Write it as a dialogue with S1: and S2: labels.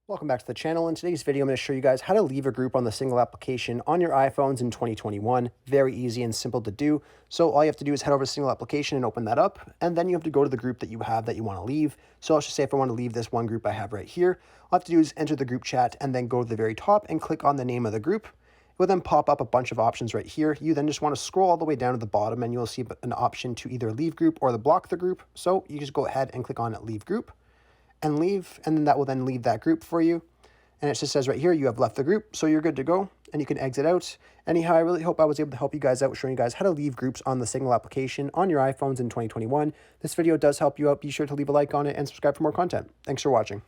S1: Welcome back to the channel. In today's video, I'm going to show you guys how to leave a group on the single application on your iPhones in 2021. Very easy and simple to do. So all you have to do is head over to single application and open that up. And then you have to go to the group that you have that you want to leave. So let's just say if I want to leave this one group I have right here, all I have to do is enter the group chat and then go to the very top and click on the name of the group. It will then pop up a bunch of options right here. You then just want to scroll all the way down to the bottom and you'll see an option to either leave group or block the group. So you just go ahead and click on leave group and leave, and then that will then leave that group for you. And it just says right here, you have left the group, so you're good to go, and you can exit out. Anyhow, I really hope I was able to help you guys out, showing you guys how to leave groups on the Signal application on your iPhones in 2021. This video does help you out. Be sure to leave a like on it and subscribe for more content. Thanks for watching.